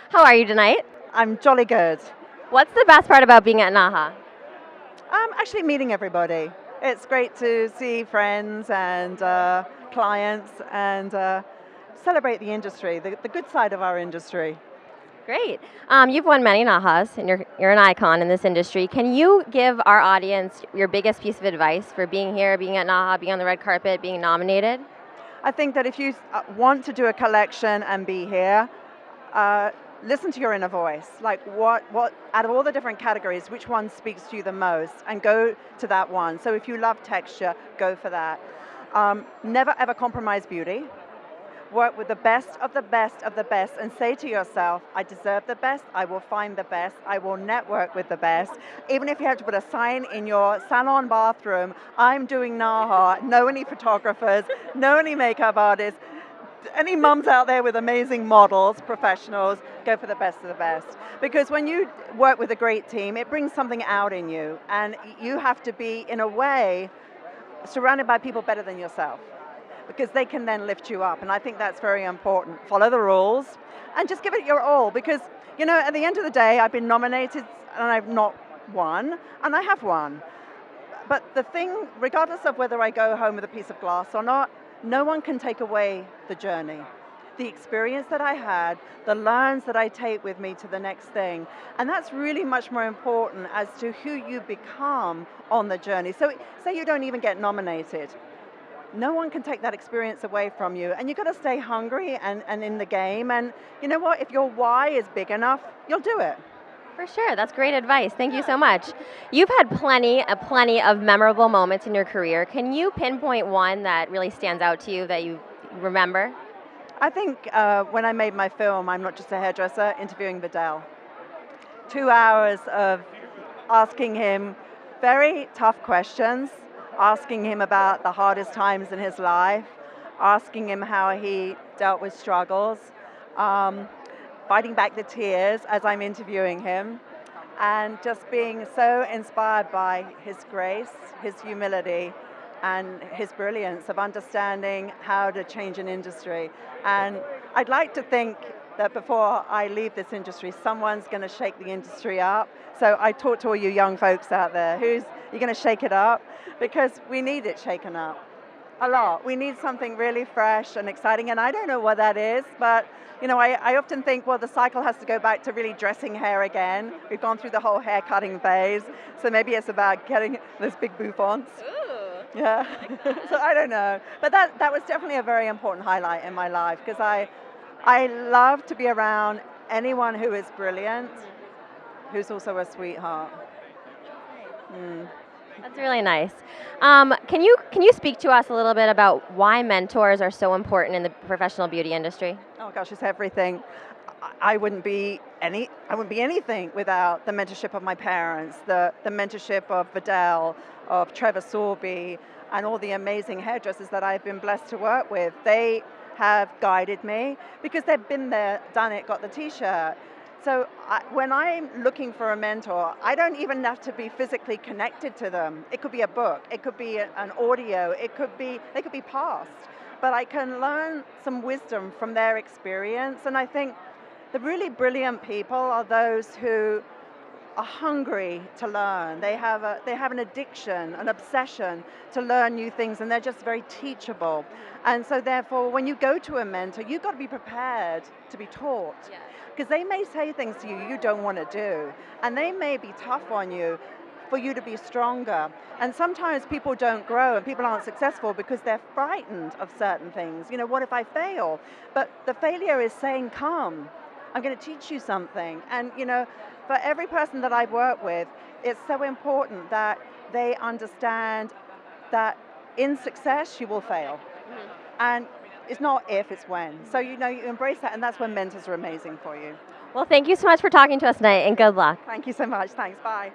How are you tonight? I'm jolly good. What's the best part about being at NAHA? Actually meeting everybody. It's great to see friends and clients and celebrate the industry, the good side of our industry. Great. You've won many NAHAs, and you're an icon in this industry. Can you give our audience your biggest piece of advice for being here, being at NAHA, being on the red carpet, being nominated? I think that if you want to do a collection and be here, listen to your inner voice. Like what out of all the different categories, which one speaks to you the most, and go to that one. So if you love texture, go for that. Never ever compromise beauty. Work with the best of the best of the best and say to yourself, I deserve the best, I will find the best, I will network with the best. Even if you have to put a sign in your salon bathroom, I'm doing NAHA, know any photographers, know any makeup artists, any mums out there with amazing models, professionals, go for the best of the best. Because when you work with a great team, it brings something out in you, and you have to be, in a way, surrounded by people better than yourself, because they can then lift you up, and I think that's very important. Follow the rules, and just give it your all, because, you know, at the end of the day, I've been nominated, and I've not won, and I have won. But the thing, regardless of whether I go home with a piece of glass or not, no one can take away the journey. The experience that I had, the learns that I take with me to the next thing, and that's really much more important as to who you become on the journey. So say you don't even get nominated. No one can take that experience away from you, and you've got to stay hungry and in the game, and you know what, if your why is big enough, you'll do it. For sure, that's great advice. Thank you so much. You've had plenty of memorable moments in your career. Can you pinpoint one that really stands out to you that you remember? I think when I made my film, I'm Not Just a Hairdresser, interviewing Vidal. 2 hours of asking him very tough questions, asking him about the hardest times in his life, asking him how he dealt with struggles, fighting back the tears as I'm interviewing him, and just being so inspired by his grace, his humility, and his brilliance of understanding how to change an industry. And I'd like to think that before I leave this industry, someone's going to shake the industry up. So I talk to all you young folks out there, you're going to shake it up? Because we need it shaken up a lot. We need something really fresh and exciting, and I don't know what that is, but you know, I often think, well, the cycle has to go back to really dressing hair again. We've gone through the whole hair cutting phase, so maybe it's about getting those big bouffants. Ooh. Yeah, so I don't know. But that was definitely a very important highlight in my life, because I love to be around anyone who is brilliant, who's also a sweetheart. That's really nice. Can you speak to us a little bit about why mentors are so important in the professional beauty industry? Oh gosh, it's everything. I wouldn't be anything without the mentorship of my parents, the mentorship of Vidal, of Trevor Sorby, and all the amazing hairdressers that I've been blessed to work with. They have guided me because they've been there, done it, got the t-shirt. So when I'm looking for a mentor, I don't even have to be physically connected to them. It could be a book, it could be an audio, they could be past. But I can learn some wisdom from their experience, and I think the really brilliant people are those who are hungry to learn. They have an addiction, an obsession to learn new things, and they're just very teachable. And so therefore, when you go to a mentor, you've got to be prepared to be taught. Because they may say things to you don't want to do, and they may be tough on you for you to be stronger. And sometimes people don't grow and people aren't successful because they're frightened of certain things. You know, what if I fail? But the failure is saying, come, I'm going to teach you something. And you know, for every person that I've worked with, it's so important that they understand that in success you will fail. And it's not if, it's when. So you know, you embrace that, and that's when mentors are amazing for you. Well, thank you so much for talking to us tonight, and good luck. Thank you so much. Thanks. Bye.